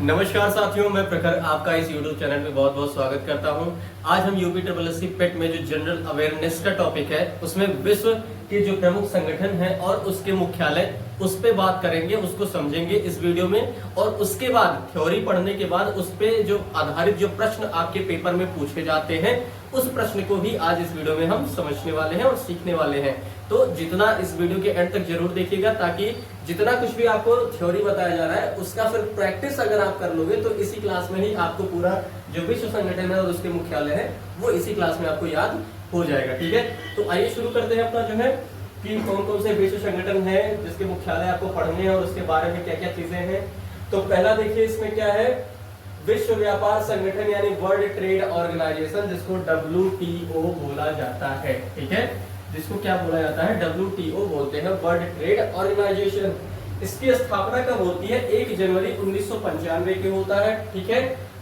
नमस्कार साथियों, मैं प्रखर आपका इस YouTube चैनल में बहुत बहुत स्वागत करता हूं। आज हम यूपीएससी पेट में जो जनरल अवेयरनेस का टॉपिक है उसमें विश्व के जो प्रमुख संगठन हैं और उसके मुख्यालय उस पे बात करेंगे, उसको समझेंगे इस वीडियो में। और उसके बाद थ्योरी पढ़ने के बाद उस पे जो आधारित जो प्रश्न आपके पेपर में पूछे जाते हैं उस प्रश्न को भी आज इस वीडियो में हम समझने वाले हैं और सीखने वाले हैं। तो जितना इस वीडियो के एंड तक जरूर देखिएगा, ताकि जितना कुछ भी आपको थ्योरी बताया जा रहा है उसका फिर प्रैक्टिस अगर आप कर लोगे तो इसी क्लास में ही आपको पूरा जो विश्व संगठन है और उसके मुख्यालय है वो इसी क्लास में आपको याद हो जाएगा। ठीक है, तो आइए शुरू करते हैं अपना जो है कि कौन कौन से विश्व संगठन है जिसके मुख्यालय आपको पढ़ने हैं और उसके बारे में क्या क्या चीजें हैं। तो पहला देखिए इसमें क्या है, विश्व व्यापार संगठन यानी वर्ल्ड ट्रेड ऑर्गेनाइजेशन, जिसको WTO बोला जाता है। ठीक है, जिसको क्या बोला जाता है, WTO बोलते हैं, वर्ल्ड ट्रेड ऑर्गेनाइजेशन। इसकी स्थापना कब होती है? 1 जनवरी 1995 के होता है। ठीक है,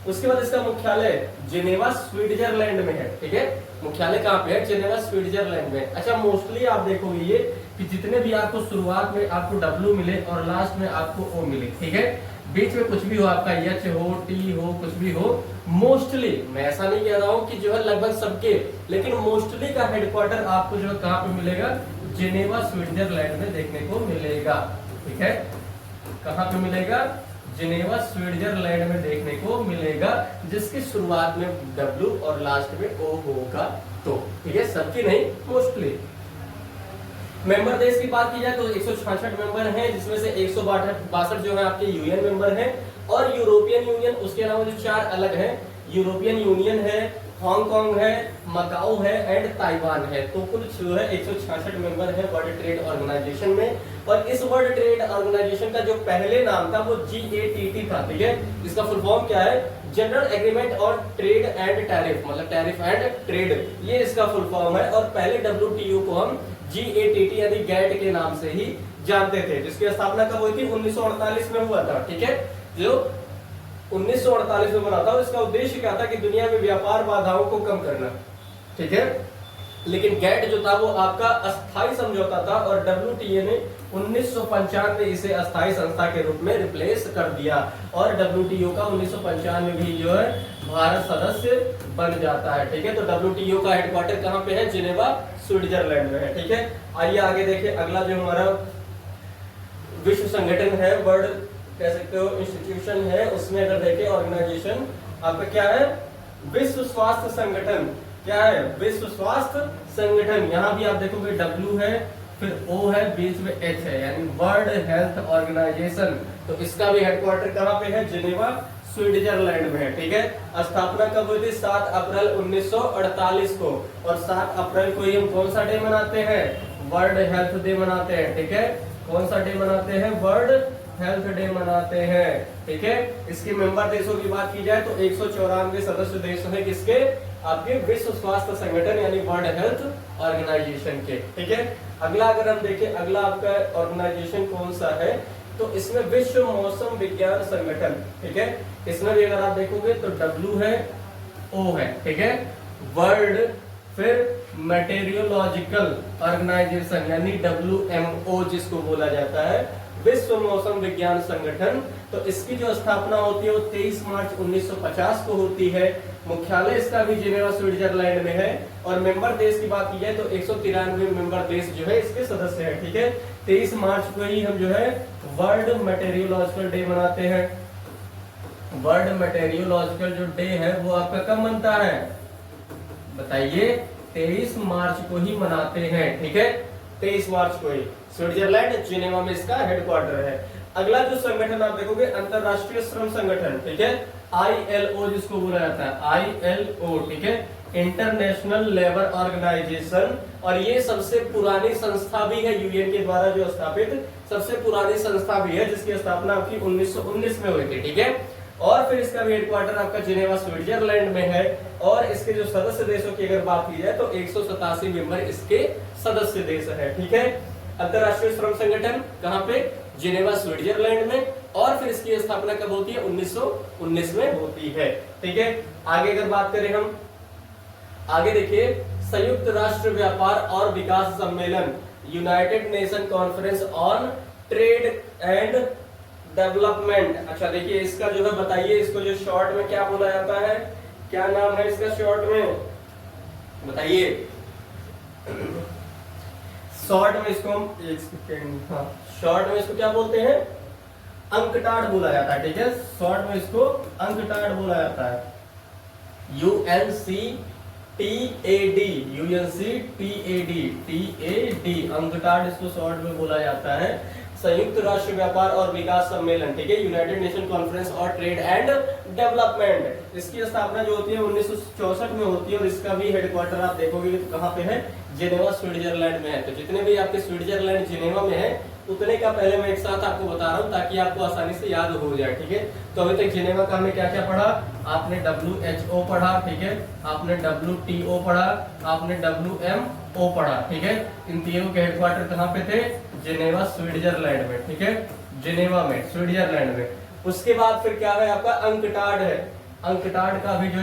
उसके बाद इसका मुख्यालय जिनेवा स्विट्जरलैंड में है। ठीक है, मुख्यालय कहाँ पे है? जिनेवा स्विट्जरलैंड में। अच्छा, मोस्टली आप देखोगे ये कि जितने भी आपको शुरुआत में आपको W मिले और लास्ट में आपको O मिले, ठीक है, बीच में कुछ भी हो, आपका H हो, T हो, कुछ भी हो, मोस्टली, मैं ऐसा नहीं कह रहा हूं कि जो है लगभग सबके, लेकिन मोस्टली का हेडक्वार्टर आपको जो है कहाँ पे मिलेगा? जिनेवा स्विट्जरलैंड में देखने को मिलेगा। ठीक है, कहाँ पे मिलेगा? जिनेवा स्विट्जरलैंड में देखने को मिलेगा, जिसकी शुरुआत में W और लास्ट में O होगा। तो ठीक है, सबकी नहीं, मोस्टली। मेंबर देश की बात की जाए तो 166 मेंबर हैं, जिसमें से 162 जो है आपके यूएन मेंबर हैं और यूरोपियन यूनियन, उसके अलावा जो 4 अलग हैं, यूरोपियन यूनियन है, हांगकांग है, मकाओ है एंड ताइवान है। तो कुल जो है 166 मेंबर है वर्ल्ड ट्रेड ऑर्गेनाइजेशन में। और इस वर्ल्ड ट्रेड ऑर्गेनाइजेशन का जो पहले नाम था वो GATT था। ठीक है, इसका फुल फॉर्म क्या है? General agreement on trade and tariff, मतलब टैरिफ एंड ट्रेड, ये इसका फुल फॉर्म है। और पहले WTO को हम GATT यानी गैट के नाम से ही जानते थे, जिसकी स्थापना कब हुई थी? 1948 में हुआ था। ठीक है, जो 1948 में बना था। और इसका उद्देश्य क्या था कि दुनिया में व्यापार बाधाओं को कम करना। ठीक है, लेकिन गैट जो था वो आपका अस्थायी समझौता था और WTO ने 1995 में इसे अस्थायी संस्था के रूप में रिप्लेस कर दिया। और WTO का 1995 में भी जो है भारत सदस्य बन जाता है। ठीक है, तो WTO का हेडक्वार्टर कहाँ पे है? जिनेवा स्विट्जरलैंड में है। ठीक है, आइए आगे देखिए। अगला जो हमारा विश्व संगठन है, वर्ल्ड कह सकते हो इंस्टीट्यूशन है, उसमें अगर देखें ऑर्गेनाइजेशन आपका क्या है? विश्व स्वास्थ्य संगठन। क्या है? विश्व स्वास्थ्य संगठन। यहाँ भी आप देखोगे W है, फिर O है, बीच में H है, यानी वर्ल्ड हेल्थ ऑर्गेनाइजेशन। तो इसका भी हेडक्वार्टर कहाँ पे है? जिनेवा स्विट्जरलैंड में है। ठीक है, स्थापना कब हुई थी? 7 अप्रैल 1948 को। और 7 अप्रैल को ही हम कौन सा डे मनाते हैं? वर्ल्ड हेल्थ डे मनाते हैं। ठीक है, कौन सा डे मनाते हैं? वर्ल्ड हेल्थ डे मनाते हैं। ठीक है, इसके मेंबर देशों की बात की जाए तो 194 सदस्य देश हैं किसके? आपके विश्व स्वास्थ्य संगठन यानी वर्ल्ड हेल्थ ऑर्गेनाइजेशन के। ठीक है, अगला अगर हम देखें, अगला आपका ऑर्गेनाइजेशन कौन सा है? तो इसमें विश्व मौसम विज्ञान संगठन। ठीक है, इसमें भी अगर आप देखोगे तो W है, O है। ठीक है, वर्ल्ड, फिर मेटेरियोलॉजिकल ऑर्गेनाइजेशन यानी WMO जिसको बोला जाता है, विश्व मौसम विज्ञान संगठन। तो इसकी जो स्थापना होती है वो 23 मार्च 1950 को होती है। मुख्यालय इसका भी जिनेवा स्विट्जरलैंड में है। और मेंबर देश की बात की जाए तो 193 मेंबर देश जो है इसके सदस्य हैं। ठीक है, 23 मार्च को ही हम जो है वर्ल्ड मेटेरियोलॉजिकल डे मनाते हैं। वर्ल्ड मेटेरियोलॉजिकल जो डे है वो आपका कब मनता है? बताइए, 23 मार्च को ही मनाते हैं। ठीक है, 23 मार्च को ही स्विट्जरलैंड जिनेवा में इसका हेडक्वार्टर है। अगला जो संगठन आप देखोगे, अंतरराष्ट्रीय श्रम संगठन। ठीक है, ILO जिसको बोला जाता है, ILO। ठीक है, इंटरनेशनल लेबर ऑर्गेनाइजेशन। और ये सबसे पुरानी संस्था भी है, यूएन के द्वारा जो स्थापित सबसे पुरानी संस्था भी है, जिसकी स्थापना आपकी 1919 में हुई थी। ठीक है, और फिर इसका भी हेडक्वार्टर आपका जिनेवा स्विट्जरलैंड में है। और इसके जो सदस्य देशों की अगर बात की जाए तो 187 मेंबर इसके सदस्य देश है। ठीक है, अंतरराष्ट्रीय श्रम संगठन कहाँ पे? जिनेवा स्विट्जरलैंड में। और फिर इसकी स्थापना कब होती है? 1919 में होती है। ठीक है, आगे अगर बात करें हम, आगे देखिए, संयुक्त राष्ट्र व्यापार और विकास सम्मेलन, United nation conference on trade and development. अच्छा देखिए इसका जो है बताइए, इसको जो शॉर्ट में क्या बोला जाता है, क्या नाम है इसका शॉर्ट में बताइए। शॉर्ट में इसको हम एक सेकेंड, हाँ शॉर्ट में इसको क्या बोलते हैं, अंकटाड बोला जाता है। ठीक है, शॉर्ट में इसको अंकटाड बोला जाता है। UNCTAD, UNCTAD अंकटाड इसको शॉर्ट में बोला जाता है। संयुक्त राष्ट्र व्यापार और विकास सम्मेलन, ठीक है, यूनाइटेड नेशन कॉन्फ्रेंस और ट्रेड एंड डेवलपमेंट। इसकी स्थापना जो होती है 1964 में होती है और इसका भी हेडक्वार्टर आप देखोगे तो कहाँ पे है, जेनेवा स्विट्जरलैंड में है। तो जितने भी आपके स्विट्जरलैंड जेनेवा में है उतने का पहले मैं एक साथ आपको बता रहा हूँ ताकि आपको आसानी से याद हो जाए। ठीक है, तो अभी तक जेनेवा का हमने क्या क्या पढ़ा, आपने WHO पढ़ा, ठीक है, आपने WTO पढ़ा, आपने WMO पढ़ा। ठीक है, इन तीनों के हेडक्वार्टर कहाँ पे थे, जेनेवा स्विट्जरलैंड में। ठीक है, जेनेवा में स्विट्जरलैंड में। उसके बाद फिर क्या है आपका अंकटाड है। अंकटाड का भी जो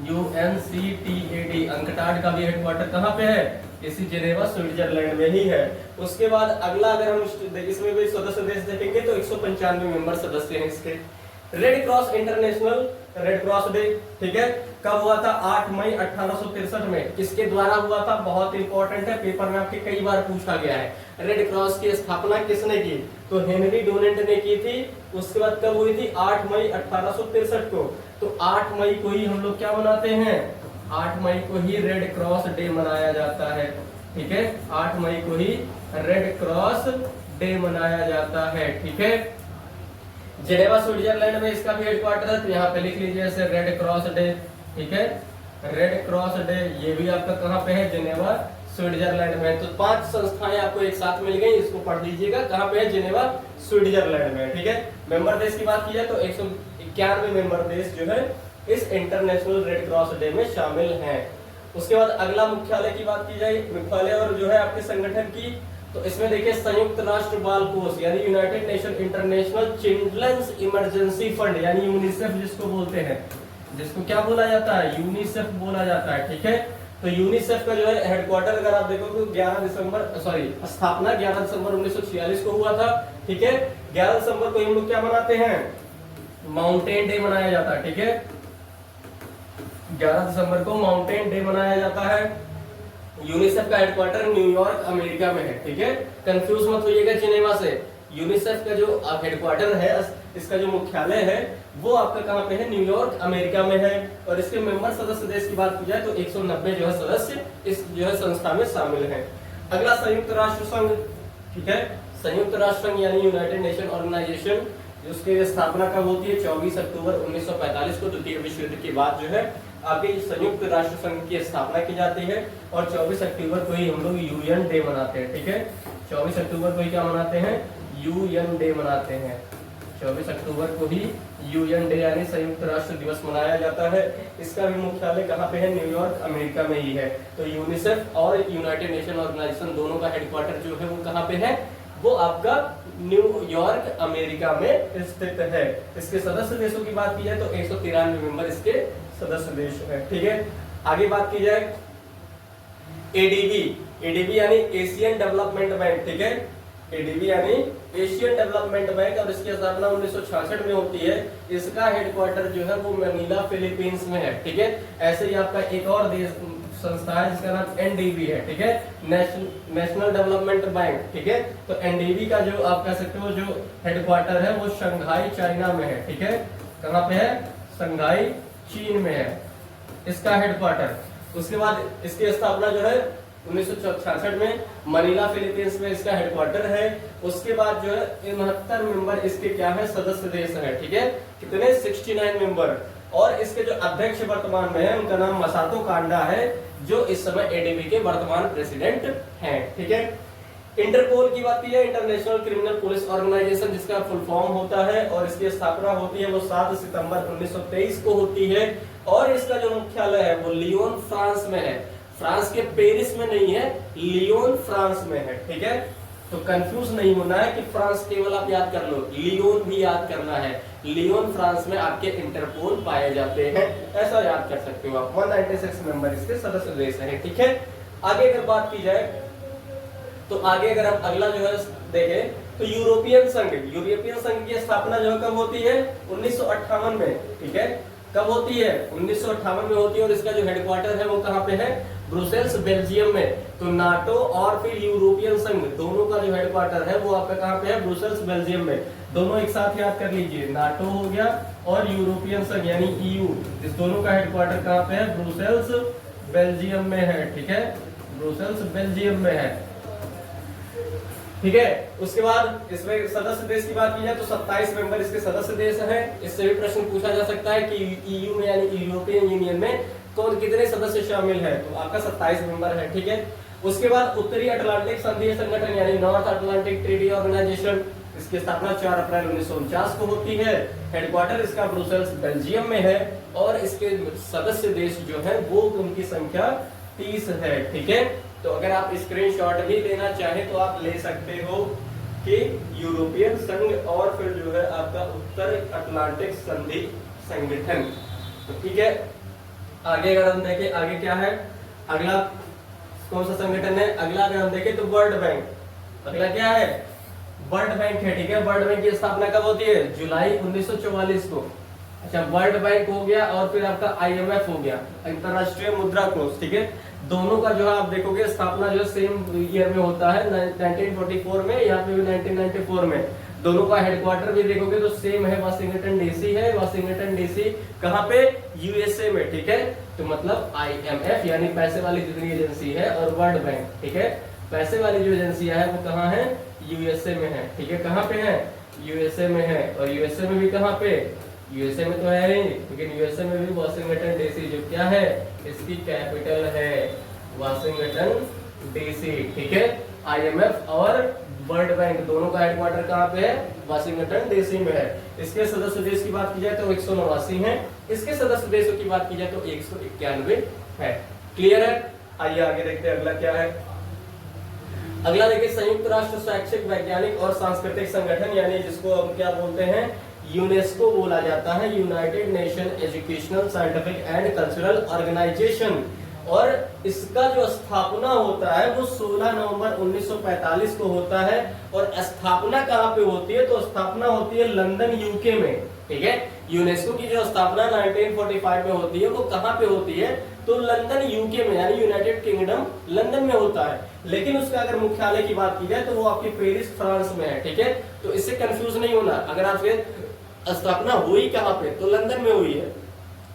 UNCTAD अंकटाड का भी हेडक्वार्टर कहाँ पे है, इसी जेनेवा स्विट्जरलैंड में ही है। उसके बाद अगला अगर हम इसमें भी सदस्य देश देखेंगे तो 195 मेंबर सदस्य हैं इसके। Red cross international, red cross day, ठीक है, कब हुआ था, 8 मई 1863 में। किसके द्वारा हुआ था, बहुत इंपॉर्टेंट है, पेपर में आपके कई बार पूछा गया है। रेड क्रॉस की स्थापना किसने की, तो हेनरी डोनेट ने की थी। उसके बाद कब हुई थी, 8 मई 1863 को। तो 8 मई को ही हम लोग क्या मनाते हैं, 8 मई को ही रेड क्रॉस डे मनाया जाता है। ठीक है, 8 मई को ही रेड क्रॉस डे मनाया जाता है। ठीक है, जेनेवा स्विट्जरलैंड में इसका भी हेडक्वार्टर है, तो यहाँ पे लिख लीजिए ऐसे रेड क्रॉस डे। ठीक है, रेड क्रॉस डे ये भी आपका कहाँ पे है, जेनेवा स्विट्जरलैंड में। तो 5 संस्थाएं आपको एक साथ मिल गई, इसको पढ़ लीजिएगा, कहाँ पे है, जेनेवा स्विट्जरलैंड में। ठीक है, मेंबर देश की बात की जाए तो 191 मेंबर देश जो है इस इंटरनेशनल रेड क्रॉस डे में शामिल हैं। उसके बाद अगला मुख्यालय की बात की जाए, मुख्यालय और जो है आपके संगठन की, तो इसमें देखिए संयुक्त राष्ट्र बाल कोष यानी United Nation International Children's Emergency Fund यानी यूनिसेफ जिसको बोलते हैं, जिसको क्या बोला जाता है, यूनिसेफ बोला जाता है। ठीक है, तो यूनिसेफ का जो है हेडक्वार्टर अगर आप देखो तो स्थापना 11 दिसंबर 1946 को हुआ था। ठीक है, 11 दिसंबर को हम लोग क्या मनाते हैं, माउंटेन डे मनाया जाता है। ठीक है, 11 दिसंबर को माउंटेन डे मनाया जाता है। यूनिसेफ का हेडक्वार्टर न्यूयॉर्क अमेरिका में है। ठीक है, कंफ्यूज मत होइएगा जेनेवा से। यूनिसेफ का जो हेडक्वार्टर है, इसका जो मुख्यालय है वो आपका कहाँ पे है, न्यूयॉर्क अमेरिका में है। और इसके मेंबर सदस्य देश की बात की जाए तो 190 जो है सदस्य इस जो है संस्था में शामिल हैं। अगला संयुक्त राष्ट्र संघ। ठीक है, संयुक्त राष्ट्र संघ यानी यूनाइटेड नेशन ऑर्गेनाइजेशन, उसकी स्थापना कब होती है, 24 अक्टूबर 1945 को द्वितीय विश्व युद्ध के बाद जो है आपके संयुक्त राष्ट्र संघ की स्थापना की जाती है। और 24 अक्टूबर को ही हम लोग यूएन डे मनाते हैं। ठीक है, 24 अक्टूबर को ही क्या मनाते हैं, यूएन डे मनाते हैं। 24 अक्टूबर को ही यूएन डे यानी संयुक्त राष्ट्र दिवस मनाया जाता है। इसका भी मुख्यालय कहाँ पे है, न्यूयॉर्क अमेरिका में ही है। तो यूनिसेफ और यूनाइटेड नेशन ऑर्गेनाइजेशन दोनों का हेडक्वार्टर जो है वो कहाँ पे है, वो आपका न्यूयॉर्क अमेरिका में स्थित है। इसके सदस्य देशों की बात की जाए तो 193 मेंबर इसके सदस्य देश है। ठीक है, आगे बात की जाए एडीबी यानी एशियन डेवलपमेंट बैंक। ठीक है, एडीबी यानी एशियन डेवलपमेंट बैंक और इसकी स्थापना 1966 में होती है। इसका हेडक्वार्टर जो है वो मनीला फिलीपींस में है। ठीक है, ऐसे ही आपका एक और देश संस्था है जिसका नाम एनडीबी है। ठीक है, नेशनल डेवलपमेंट बैंक। ठीक है, तो एनडीबी का जो आप कह सकते हो जो हेडक्वार्टर है वो शंघाई चाइना में है। ठीक है, कहाँ पे है, शंघाई चीन में है इसका हेडक्वार्टर। उसके बाद इसकी स्थापना जो है 1966 में मनीला फिलीपींस में इसका हेडक्वार्टर है। उसके बाद जो है 69 मेंबर इसके क्या है, सदस्य देश है। ठीक है, कितने, 69 मेंबर। और इसके जो अध्यक्ष वर्तमान में है उनका नाम मसातो कांडा है, जो इस समय एडीबी के वर्तमान प्रेसिडेंट हैं। ठीक है, इंटरपोल की बात की जाए, इंटरनेशनल क्रिमिनल पुलिस ऑर्गेनाइजेशन जिसका फुल फॉर्म होता है, और इसकी स्थापना होती है वो 7 सितंबर 1923 को होती है। और इसका जो मुख्यालय है वो लियोन फ्रांस में है। फ्रांस के पेरिस में नहीं है, लियोन फ्रांस में है। ठीक है, तो कंफ्यूज नहीं होना है कि फ्रांस केवल आप याद कर लो, लियोन भी याद करना है। लियोन फ्रांस में आपके इंटरपोल पाए जाते हैं, ऐसा याद कर सकते हो आप। 196 मेंबर इसके सदस्य देश हैं। ठीक है, आगे अगर बात की जाए तो आगे अगर हम अगला जो है देखें तो यूरोपियन संघ की स्थापना जो है कब होती है? 1958 में, ठीक है। कब होती है? 1958 में होती है। और इसका जो हेडक्वार्टर है वो कहाँ पे है? ब्रुसेल्स, बेल्जियम में। तो नाटो और फिर यूरोपियन संघ दोनों का जो हेडक्वार्टर है वो आपका कहाँ पे है? ब्रुसेल्स, बेल्जियम में। दोनों एक साथ याद कर लीजिए, नाटो हो गया और यूरोपियन संघ यानी ईयू, इस दोनों का हेडक्वार्टर कहाँ पे है? ब्रुसेल्स, बेल्जियम में है, ठीक है। ब्रुसेल्स, बेल्जियम में है, ठीक है। उसके बाद इसमें सदस्य देश की बात की जाए तो 27 मेंबर इसके सदस्य देश हैं। इससे भी प्रश्न पूछा जा सकता है कि ईयू में यानी यूरोपियन यूनियन में कौन कितने सदस्य शामिल है? तो आपका 27 मेंबर है, ठीक है। उसके बाद उत्तरी अटलांटिक संधीय संगठन यानी नॉर्थ अटलांटिक ट्रीटी ऑर्गेनाइजेशन, इसकी स्थापना 4 अप्रैल 1949 को होती है। हेडक्वार्टर इसका ब्रुसेल्स, बेल्जियम में है और इसके सदस्य देश जो है वो उनकी संख्या 30 है, ठीक है। तो अगर आप स्क्रीनशॉट भी लेना चाहें तो आप ले सकते हो कि यूरोपियन संघ और फिर जो है आपका उत्तर अटलांटिक संधि संगठन, तो ठीक है। आगे अगर हम देखें, आगे क्या है? अगला कौन सा संगठन है? अगला अगर हम देखें तो वर्ल्ड बैंक। अगला क्या है? वर्ल्ड बैंक है, ठीक है। वर्ल्ड बैंक की स्थापना कब होती है? जुलाई 1944 को। अच्छा, वर्ल्ड बैंक हो गया और फिर आपका IMF हो गया, अंतरराष्ट्रीय मुद्रा कोष, ठीक है। दोनों का जो है आप देखोगे स्थापना जो सेम ईयर में होता है, 1944 में, यहाँ पे भी 1994 में। दोनों का हेडक्वार्टर भी देखोगे तो सेम है, वाशिंगटन डीसी है। वाशिंगटन डीसी कहाँ पे? USA में, ठीक है। तो मतलब IMF यानी पैसे वाली जितनी एजेंसी है और वर्ल्ड बैंक, ठीक है, पैसे वाली जो एजेंसियां है वो कहाँ है? USA में है, ठीक है। कहाँ पे है? USA में है। और USA में भी कहाँ पे? USA में तो है ही, लेकिन USA में भी वाशिंगटन डीसी जो क्या है? इसकी कैपिटल है वाशिंगटन डीसी, ठीक है। IMF और वर्ल्ड बैंक दोनों का हेडक्वार्टर कहाँ पे है? वाशिंगटन डीसी में है। इसके सदस्य देश की बात की जाए तो 189 है। इसके सदस्य देशों की बात की जाए तो 191 है। क्लियर है? आइए आगे देखते हैं अगला क्या है। अगला देखिए, संयुक्त राष्ट्र शैक्षिक, वैज्ञानिक और सांस्कृतिक संगठन यानी जिसको हम क्या बोलते हैं? यूनेस्को बोला जाता है, United Nation Educational, Scientific and Cultural Organisation. और इसका जो स्थापना होता है वो 16 नवंबर 1945 को होता है। और स्थापना कहाँ पे होती है? तो स्थापना होती है लंदन, यूके में, ठीक है। यूनेस्को की जो स्थापना 1945 में होती है वो कहाँ पे होती है? तो लंदन, यूके में, यानी यूनाइटेड किंगडम, लंदन में होता है। लेकिन उसका अगर मुख्यालय की बात की जाए तो वो आपकी पेरिस, फ्रांस में है, ठीक है। तो इससे कंफ्यूज नहीं होना। अगर आपसे स्थापना हुई कहाँ पे? तो लंदन में हुई है,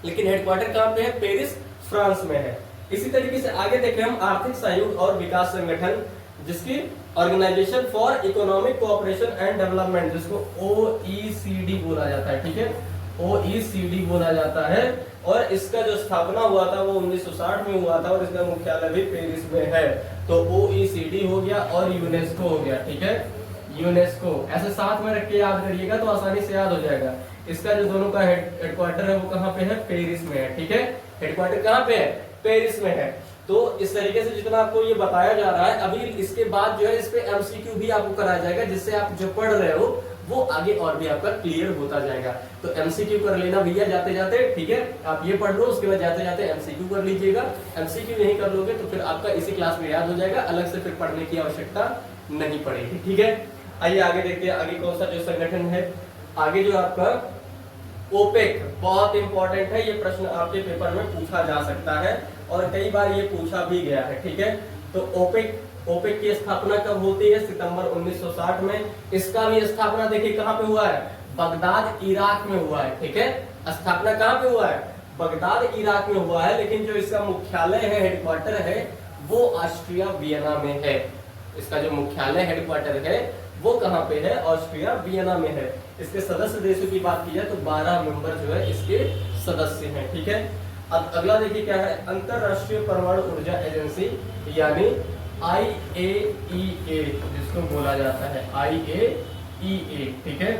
लेकिन हेडक्वार्टर कहाँ पे है? पेरिस, फ्रांस में है। इसी तरीके से आगे देखें हम, आर्थिक सहयोग और विकास संगठन, जिसकी Organisation for Economic Cooperation and Development, जिसको OECD बोला जाता है, ठीक है। OECD बोला जाता है। और इसका जो स्थापना हुआ था वो 1960 में हुआ था और इसका मुख्यालय भी पेरिस में है। तो OECD हो गया और यूनेस्को हो गया, ठीक है। यूनेस्को ऐसे साथ में रख के याद करिएगा तो आसानी से याद हो जाएगा। इसका जो दोनों का हेडक्वार्टर है वो कहाँ पे है? पेरिस में है, ठीक है। हेडक्वार्टर कहाँ पे है? पेरिस में है। तो इस तरीके से जितना आपको ये बताया जा रहा है, अभी इसके बाद जो है इस पे MCQ भी आपको कराया जाएगा, जिससे आप जो पढ़ रहे हो वो आगे और भी आपका क्लियर होता जाएगा। तो MCQ कर लेना भैया जाते जाते, ठीक है। आप ये पढ़ लो, उसके बाद जाते जाते MCQ कर लीजिएगा। MCQ नहीं कर लोगे तो फिर आपका इसी क्लास में याद हो जाएगा, अलग से फिर पढ़ने की आवश्यकता नहीं पड़ेगी, ठीक है। आइए आगे देखते हैं, आगे कौन सा जो संगठन है। आगे जो आपका ओपेक, बहुत इंपॉर्टेंट है, ये प्रश्न आपके पेपर में पूछा जा सकता है और कई बार ये पूछा भी गया है, ठीक है। तो ओपेक की स्थापना कब होती है? सितंबर 1960 में। इसका भी स्थापना देखिए कहाँ पे हुआ है? बगदाद, इराक में हुआ है, ठीक है। स्थापना कहाँ पे हुआ है? बगदाद, इराक में हुआ है। लेकिन जो इसका मुख्यालय है, हेडक्वार्टर है, वो ऑस्ट्रिया, वियना में है। इसका जो मुख्यालय, हेडक्वार्टर है वो कहाँ पे है? ऑस्ट्रिया, वियना में है। इसके सदस्य देशों की बात की जाए तो 12 मेंबर जो है इसके सदस्य हैं, ठीक है। अब अगला देखिए क्या है, अंतरराष्ट्रीय परमाणु ऊर्जा एजेंसी यानी IAEA जिसको बोला जाता है, IAEA, ठीक है,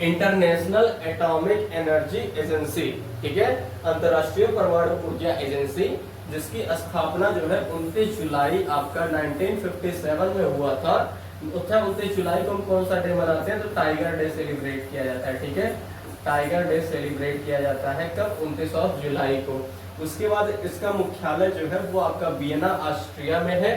इंटरनेशनल एटॉमिक एनर्जी एजेंसी, ठीक है, अंतरराष्ट्रीय परमाणु ऊर्जा एजेंसी, जिसकी स्थापना जो है 29 जुलाई आपका 1957 में हुआ था। 29 जुलाई को हम कौन सा डे मनाते हैं? तो टाइगर डे सेलिब्रेट किया जाता है, ठीक है। टाइगर डे सेलिब्रेट किया जाता है कब? 29 जुलाई को। उसके बाद इसका मुख्यालय जो है वो आपका वियना, ऑस्ट्रिया में है।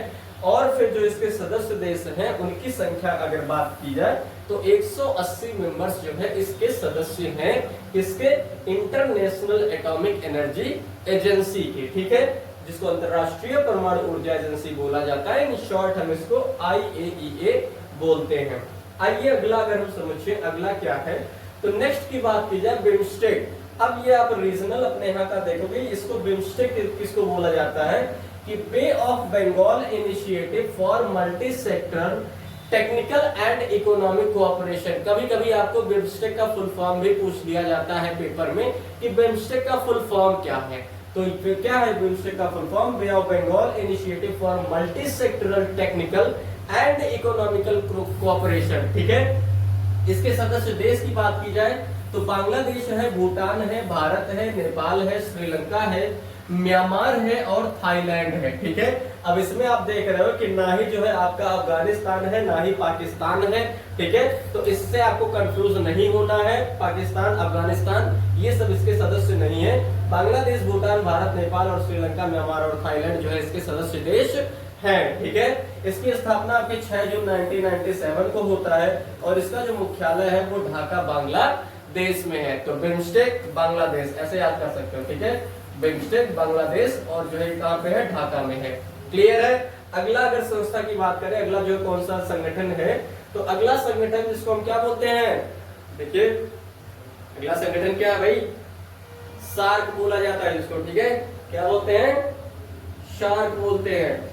और फिर जो इसके सदस्य देश हैं उनकी संख्या अगर बात की जाए तो 180 मेंबर्स जो है इसके सदस्य हैं इसके इंटरनेशनल एटॉमिक एनर्जी एजेंसी के, ठीक है, जिसको अंतरराष्ट्रीय परमाणु ऊर्जा एजेंसी बोला जाता है। इन शॉर्ट हम इसको IAEA बोलते हैं। आइए अगला अगर हम समझिए अगला क्या है, तो नेक्स्ट की बात की जाए बिम्स्टेक। अब ये आप रीजनल अपने यहाँ का देखोगे, इसको बिम्स्टेक किसको बोला जाता है कि bay of Bengal initiative for multi sector technical and economic cooperation. कभी कभी आपको बिम्स्टेक का फुल फॉर्म भी पूछ लिया जाता है पेपर में कि बिम्स्टेक का फुल फॉर्म क्या है। तो क्या है बिम्स्टेक का full form? Bay of Bengal initiative for Multi Sectoral Technical and Economical Cooperation, ठीक है। इसके सदस्य देश की बात की जाए तो बांग्लादेश है, भूटान है, भारत है, नेपाल है, श्रीलंका है, म्यांमार है और थाईलैंड है, ठीक है। अब इसमें आप देख रहे हो कि ना ही जो है आपका अफगानिस्तान है ना ही पाकिस्तान है, ठीक है। तो इससे आपको कंफ्यूज नहीं होना है, पाकिस्तान अफगानिस्तान ये सब इसके सदस्य नहीं है। बांग्लादेश, भूटान, भारत, नेपाल और श्रीलंका, म्यांमार और थाईलैंड जो है इसके सदस्य देश है, ठीक है। इसकी स्थापना आपके 6 जून 1997 को होता है और इसका जो मुख्यालय है वो ढाका बांग्लादेश में है। तो बिम्स्टेक बांग्लादेश ऐसे याद कर सकते हो, ठीक है, बिम्स्टेक बांग्लादेश और जो है कहाँ पे है? ढाका में है। क्लियर है। अगला अगर संस्था की बात करें, अगला जो कौन सा संगठन है, तो अगला संगठन जिसको हम क्या बोलते हैं, देखिए अगला संगठन क्या है भाई? सार्क बोला जाता है जिसको, ठीक है। क्या बोलते हैं? शार्क बोलते हैं।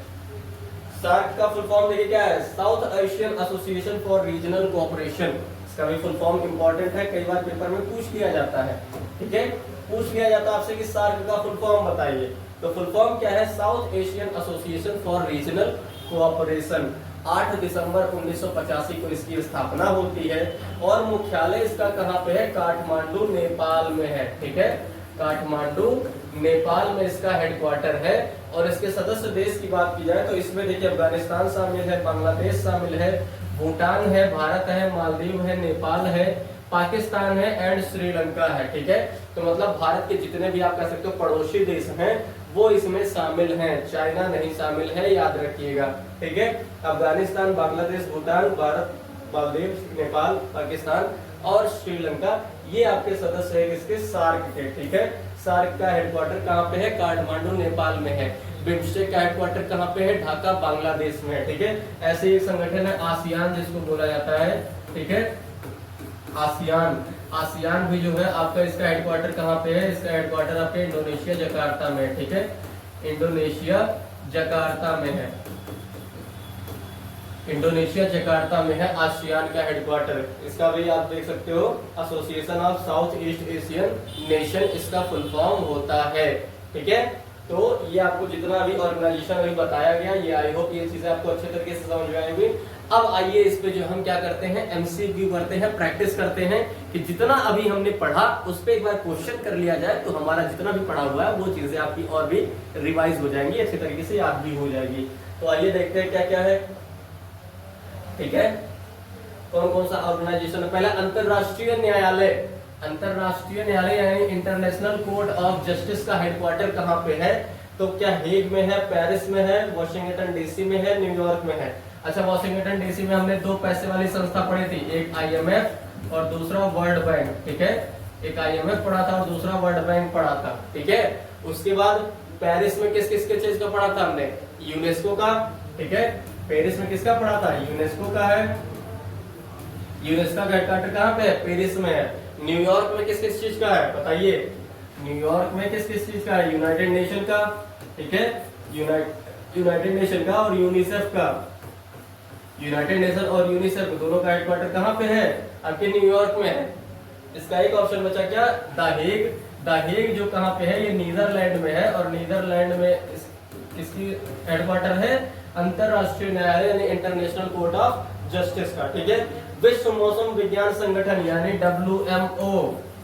सार्क का फुल फॉर्म देखिए क्या है? South Asian association for regional cooperation. इसका भी फुल फॉर्म इंपॉर्टेंट है, कई बार पेपर में पूछ लिया जाता है, ठीक है। पूछ लिया जाता है आपसे कि सार्क का फुल फॉर्म बताइए, तो फुल फॉर्म क्या है? South Asian association for regional cooperation. 8 दिसंबर 1985 को इसकी स्थापना होती है और मुख्यालय इसका कहाँ पे है? काठमांडू नेपाल में है, ठीक है। काठमांडू नेपाल में इसका हेडक्वार्टर है। और इसके सदस्य देश की बात की जाए तो इसमें देखिए अफगानिस्तान शामिल है, बांग्लादेश शामिल है, भूटान है, भारत है, मालदीव है, नेपाल है, पाकिस्तान है एंड श्रीलंका है, ठीक है। तो मतलब भारत के जितने भी आप कह सकते हो पड़ोसी देश हैं वो इसमें शामिल हैं, चाइना नहीं शामिल है, याद रखिएगा, ठीक है। अफगानिस्तान, बांग्लादेश, भूटान, भारत, मालदीव, नेपाल, पाकिस्तान और श्रीलंका ये आपके सदस्य है इसके सार्क के, ठीक है। सार्क का हेडक्वार्टर कहाँ पे है? काठमांडू नेपाल में है। बिम्स्टेक का हेडक्वार्टर कहाँ पे है? ढाका बांग्लादेश में है, ठीक है। ऐसे एक संगठन है आसियान जिसको बोला जाता है, ठीक है, आसियान। आसियान भी जो है आपका इसका हेडक्वार्टर कहाँ पे है? इसका हेडक्वार्टर आपके इंडोनेशिया जकार्ता में है, ठीक है, इंडोनेशिया जकार्ता में है। इंडोनेशिया जकार्ता में है आसियान का हेडक्वार्टर। इसका भी आप देख सकते हो association of south east Asian nation इसका फुल फॉर्म होता है, ठीक है। तो ये आपको जितना भी ऑर्गेनाइजेशन अभी बताया गया, ये आई होप ये चीजें आपको अच्छे तरीके से समझ में आएंगी। अब आइए इस पे जो हम क्या करते हैं, एमसीक्यू करते हैं, प्रैक्टिस करते हैं कि जितना अभी हमने पढ़ा उस पे एक बार क्वेश्चन कर लिया जाए तो हमारा जितना भी पढ़ा हुआ है वो चीजें आपकी और भी रिवाइज हो जाएंगी, अच्छे तरीके से याद भी हो जाएगी। तो आइए देखते हैं क्या क्या है, ठीक है। कौन कौन सा ऑर्गेनाइजेशन है? पहला अंतरराष्ट्रीय न्यायालय। अंतरराष्ट्रीय न्यायालय यानी इंटरनेशनल कोर्ट ऑफ जस्टिस का हेडक्वार्टर कहाँ पे है? तो क्या हेग में है, पेरिस में है, वॉशिंगटन डीसी में है, न्यूयॉर्क में है? अच्छा, वॉशिंगटन डीसी में हमने 2 पैसे वाली संस्था पढ़ी थी, एक IMF और दूसरा वर्ल्ड बैंक, ठीक है। एक IMF पढ़ा था और दूसरा वर्ल्ड बैंक पढ़ा था, ठीक है। उसके बाद पेरिस में किस किस चीज का पढ़ा था हमने? यूनेस्को का, ठीक है। पेरिस में किसका पढ़ा था? यूनेस्को का है। यूनेस्को का हेडक्वार्टर कहाँ पे है? पेरिस में है। न्यूयॉर्क में किस किस चीज का है बताइए? न्यूयॉर्क में किस किस चीज का है? यूनाइटेड नेशन का, ठीक है, यूनाइटेड नेशन का और यूनिसेफ का। यूनाइटेड नेशन और यूनिसेफ दोनों का हेडक्वार्टर कहाँ पे है? आपके न्यूयॉर्क में है। इसका एक ऑप्शन बचा क्या? The Hague. द हेग जो कहाँ पे है? ये नीदरलैंड में है और नीदरलैंड में इसकी हेडक्वार्टर है अंतरराष्ट्रीय न्यायालय यानी इंटरनेशनल कोर्ट ऑफ जस्टिस का, ठीक है। विश्व मौसम विज्ञान संगठन यानी WMO,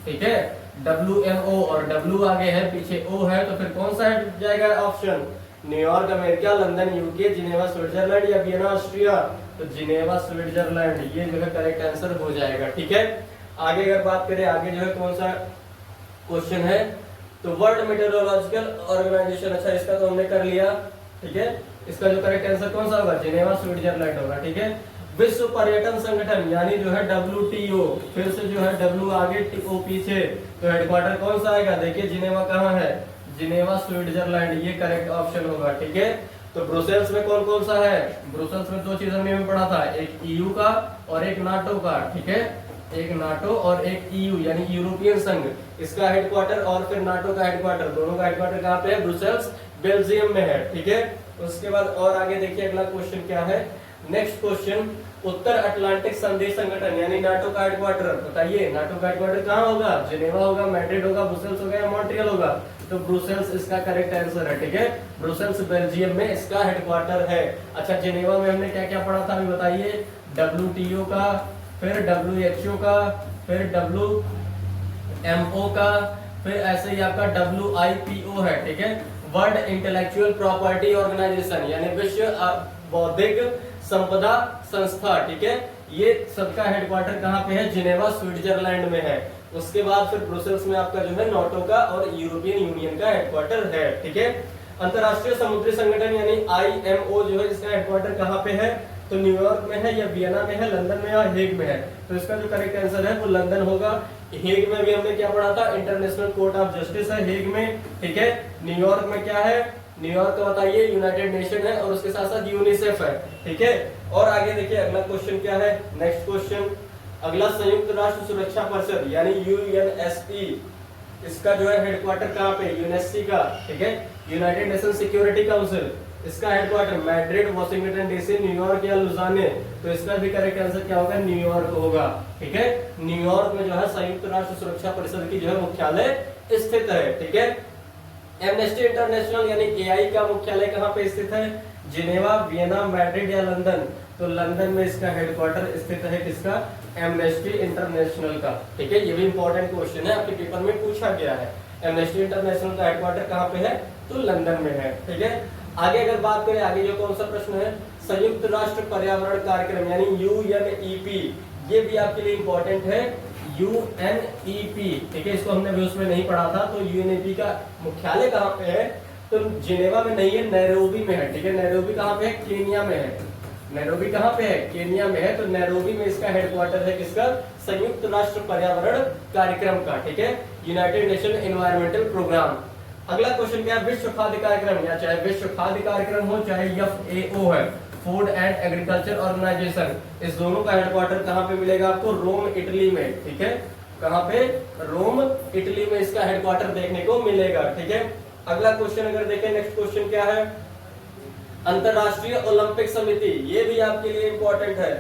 ठीक है, WMO और W आगे है, पीछे O है, तो फिर कौन सा जाएगा option? New York America, London UK, Geneva Switzerland या वियना ऑस्ट्रिया? तो जिनेवा स्विट्जरलैंड ये जो है करेक्ट आंसर हो जाएगा, ठीक है। आगे अगर बात करें, आगे जो है कौन सा क्वेश्चन है? तो वर्ल्ड मेट्रोलॉजिकल ऑर्गेनाइजेशन। अच्छा, इसका तो हमने कर लिया, ठीक है। इसका जो करेक्ट आंसर कौन सा होगा, जिनेवा स्विट्जरलैंड होगा। ठीक है, विश्व पर्यटन संगठन यानी जो है WTO, फिर से जो है W आगे O पीछे, तो हेडक्वार्टर कौन सा आएगा, देखिए जिनेवा कहाँ है, जिनेवा स्विट्जरलैंड, ये करेक्ट ऑप्शन होगा। ठीक है, तो ब्रुसेल्स में कौन कौन सा है, ब्रुसेल्स में दो चीज हमने पढ़ा था, एक EU का और एक नाटो का। ठीक है, एक नाटो और एक EU यानी यूरोपियन संघ, इसका हेडक्वार्टर और फिर नाटो का हेडक्वार्टर, दोनों का हेडक्वार्टर कहाँ पे है, ब्रुसेल्स बेल्जियम में है। ठीक है, उसके बाद और आगे देखिए अगला क्वेश्चन क्या है, नेक्स्ट क्वेश्चन, उत्तर अटलांटिक संधि संगठन यानी नाटो का हेडक्वार्टर, बताइए नाटो का हेडक्वार्टर कहाँ होगा, जिनेवा होगा, मैड्रिड होगा, ब्रुसेल्स होगा या मॉन्ट्रियल होगा, तो ब्रुसेल्स इसका करेक्ट आंसर है। ठीक है, ब्रुसेल्स बेल्जियम में इसका हेडक्वार्टर है। अच्छा, जिनेवा में हमने क्या क्या पढ़ा था अभी बताइए, WTO का, फिर WHO का, फिर WMO का, फिर ऐसे ही आपका WIPO है। ठीक है, वर्ल्ड इंटेलेक्चुअल प्रॉपर्टी ऑर्गेनाइजेशन यानी विश्व बौद्धिक संपदा संस्था। ठीक है, ये सबका हेडक्वार्टर कहाँ पे है, जिनेवा स्विट्जरलैंड में है। उसके बाद फिर ब्रुसेल्स में आपका जो है नाटो का और यूरोपियन यूनियन का हेडक्वार्टर है। ठीक है, अंतरराष्ट्रीय समुद्री संगठन यानी IMO जो है, इसका हेडक्वार्टर कहाँ पे है, तो न्यूयॉर्क में है या वियना में है, लंदन में या हेग में है, तो इसका जो करेक्ट आंसर है वो लंदन होगा। हेग में भी हमने क्या पढ़ा था, इंटरनेशनल कोर्ट ऑफ जस्टिस है हेग में। ठीक है, न्यूयॉर्क में क्या है, न्यूयॉर्क का बताइए यूनाइटेड नेशन है और उसके साथ साथ यूनिसेफ है। ठीक है, और आगे देखिए अगला क्वेश्चन क्या है, नेक्स्ट क्वेश्चन, अगला संयुक्त राष्ट्र सुरक्षा परिषद यानी UNSC, इसका जो है हेडक्वार्टर कहाँ पे, यूएनएससी का। ठीक है, यूनाइटेड नेशन सिक्योरिटी काउंसिल, इसका headquarter Madrid, Washington DC, New York या लुजाने, तो इसका भी करेक्ट आंसर क्या होगा, न्यूयॉर्क होगा। ठीक है, न्यूयॉर्क में जो है संयुक्त राष्ट्र सुरक्षा परिषद की जो है मुख्यालय स्थित है। ठीक है, एमनेस्टी इंटरनेशनल यानी AI का मुख्यालय कहाँ पे स्थित है, जिनेवा, वियना, मैड्रिड या लंदन, तो लंदन में इसका हेडक्वार्टर स्थित है, किसका, एमनेस्टी इंटरनेशनल का। ठीक है, ये भी इंपॉर्टेंट क्वेश्चन है, आपके पेपर में पूछा गया है, एमनेस्टी इंटरनेशनल का हेडक्वार्टर कहाँ पे है, तो लंदन में है। ठीक है, आगे अगर बात करें, आगे जो कौन सा प्रश्न है, संयुक्त राष्ट्र पर्यावरण कार्यक्रम यानी UNEP, ये भी आपके लिए इंपॉर्टेंट है, UNEP। ठीक है, इसको हमने भी उसमें नहीं पढ़ा था, तो UNEP का मुख्यालय कहाँ पे है, तो जिनेवा में नहीं है, नैरोबी में है। ठीक है, नैरोबी कहाँ पे है, केनिया में है, नैरोबी कहाँ पे है, केनिया में है, तो नैरोबी में इसका हेडक्वार्टर है, किसका, संयुक्त राष्ट्र पर्यावरण कार्यक्रम का। ठीक है, यूनाइटेड नेशन एनवायरमेंटल प्रोग्राम। अगला क्वेश्चन क्या है, विश्व खाद्य कार्यक्रम, या चाहे विश्व खाद्य कार्यक्रम हो चाहे FAO है, फूड एंड एग्रीकल्चर ऑर्गेनाइजेशन, इस दोनों का हेडक्वार्टर कहाँ पे मिलेगा आपको, रोम इटली में। ठीक है, कहाँ पे, रोम इटली में इसका हेडक्वार्टर देखने को मिलेगा। ठीक है, अगला क्वेश्चन अगर देखें, नेक्स्ट क्वेश्चन क्या है, अंतरराष्ट्रीय ओलंपिक समिति, ये भी आपके लिए इंपॉर्टेंट है,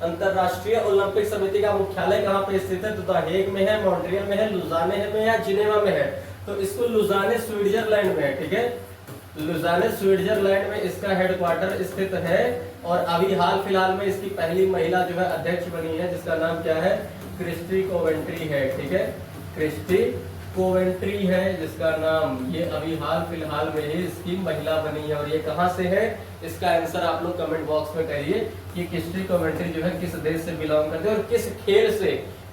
अंतरराष्ट्रीय ओलंपिक समिति का मुख्यालय कहाँ पे स्थित है, तो हेग में है, मॉन्ट्रियल में है, लुजाने में या जिनेवा में है, तो इसको लुजाने स्विट्जरलैंड में है। ठीक है, लुजाने स्विट्जरलैंड में इसका हेडक्वार्टर स्थित है, और अभी हाल फिलहाल में इसकी पहली महिला जो है अध्यक्ष बनी है, जिसका नाम क्या है, क्रिस्टी कोवेंट्री है। ठीक है, क्रिस्टी कोवेंट्री है जिसका नाम, ये अभी हाल फिलहाल में ही इसकी महिला बनी है, और ये कहाँ से है, इसका आंसर आप लोग कमेंट बॉक्स में करिए कि क्रिस्टी कोवेंट्री जो है किस देश से बिलोंग करते हैं और किस खेल से।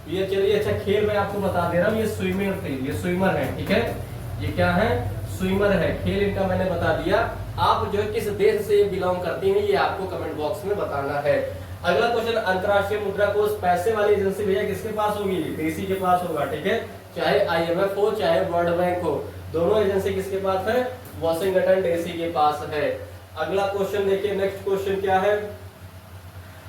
ये चलिए, अच्छा खेल मैं आपको बता दे रहा हूँ, ये स्विमर थी, ये स्विमर है। ठीक है, ये क्या है, स्विमर है, खेल इनका मैंने बता दिया। आप जो है किस देश से बिलोंग करती हैं, ये आपको कमेंट बॉक्स में बताना है। अगला क्वेश्चन, अंतरराष्ट्रीय मुद्रा कोष, पैसे वाली एजेंसी भैया किसके पास होगी, DC के पास होगा। ठीक है, चाहे IMF हो चाहे वर्ल्ड बैंक हो, दोनों एजेंसी किसके पास है, वाशिंगटन DC के पास है। अगला क्वेश्चन देखिए, नेक्स्ट क्वेश्चन क्या है,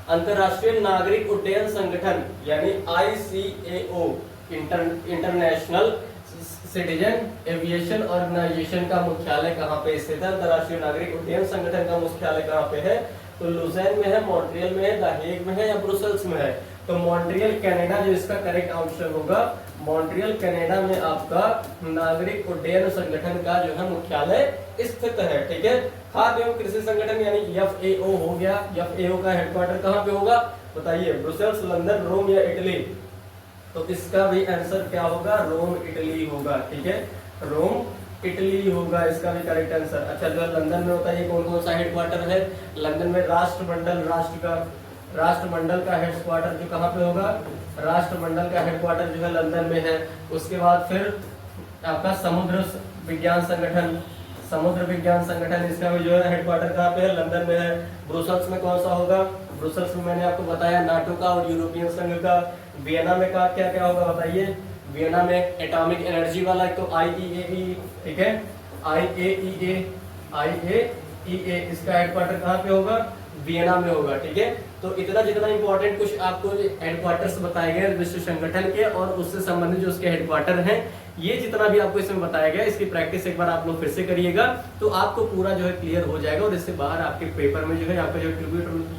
अंतरराष्ट्रीय नागरिक उड्डयन संगठन यानी ICAO, International Citizen Aviation Organisation का मुख्यालय कहाँ पे स्थित है, अंतरराष्ट्रीय नागरिक उड्डयन संगठन का मुख्यालय कहाँ पे है, तो लुज़ेन में है, मॉन्ट्रियल में है, द हेग में है या ब्रुसेल्स में है, तो मॉन्ट्रियल कनाडा जो इसका करेक्ट आंसर होगा, मॉन्ट्रियल कनाडा में आपका नागरिक उड्डयन संगठन का जो है मुख्यालय स्थित है। ठीक है, खाद्य एवं कृषि संगठन यानी FAO हो गया, FAO का हेडक्वार्टर कहाँ पे होगा, बताइए, ब्रुसेल्स, लंदन, रोम या इटली, तो इसका भी आंसर क्या होगा, रोम इटली होगा। ठीक है, रोम इटली होगा इसका भी करेक्ट आंसर। अच्छा, जो लंदन में होता है, ये कौन कौन सा हेडक्वार्टर है, लंदन में राष्ट्रमंडल का हेडक्वार्टर जो कहाँ पे होगा, राष्ट्रमंडल का हेडक्वार्टर जो है लंदन में है। उसके बाद फिर आपका समुद्र विज्ञान संगठन, समुद्र विज्ञान संगठन, इसका भी जो है हेडक्वार्टर कहाँ पे है, लंदन में है। ब्रुसेल्स में कौन सा होगा, ब्रुसेल्स में मैंने आपको बताया नाटो का और यूरोपियन संघ का। वियना में का क्या क्या होगा बताइए, वियना में एटॉमिक एनर्जी वाला, एक तो IAEA, ठीक है, IAEA, इसका हेडक्वार्टर कहाँ पे होगा, वियना में होगा, ठीक है। तो इतना जितना इंपॉर्टेंट कुछ आपको हेडक्वार्टर्स बताए गए विश्व संगठन के और उससे संबंधित जो उसके हेडक्वार्टर हैं, ये जितना भी आपको इसमें बताया गया, इसकी प्रैक्टिस एक बार आप लोग फिर से करिएगा तो आपको पूरा जो है क्लियर हो जाएगा। और इससे बाहर आपके पेपर में जो है आपका जो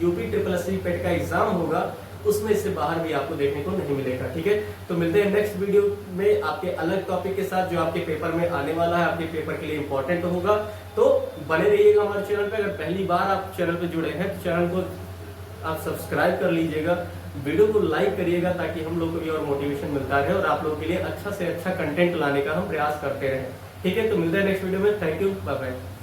यूपी SSC पेट का एग्जाम होगा उसमें इससे बाहर भी आपको देखने को नहीं मिलेगा, ठीक है। तो मिलते हैं नेक्स्ट वीडियो में आपके अलग टॉपिक के साथ जो आपके पेपर में आने वाला है, आपके पेपर के लिए इंपॉर्टेंट होगा। तो बने रहिएगा हमारे चैनल पे। अगर पहली बार आप चैनल पे जुड़े हैं तो चैनल को आप सब्सक्राइब कर लीजिएगा, वीडियो को लाइक करिएगा ताकि हम लोग को भी और मोटिवेशन मिलता रहे और आप लोगों के लिए अच्छा से अच्छा कंटेंट लाने का हम प्रयास करते रहें, ठीक है। तो मिलते हैं नेक्स्ट वीडियो में। Thank you, bye bye.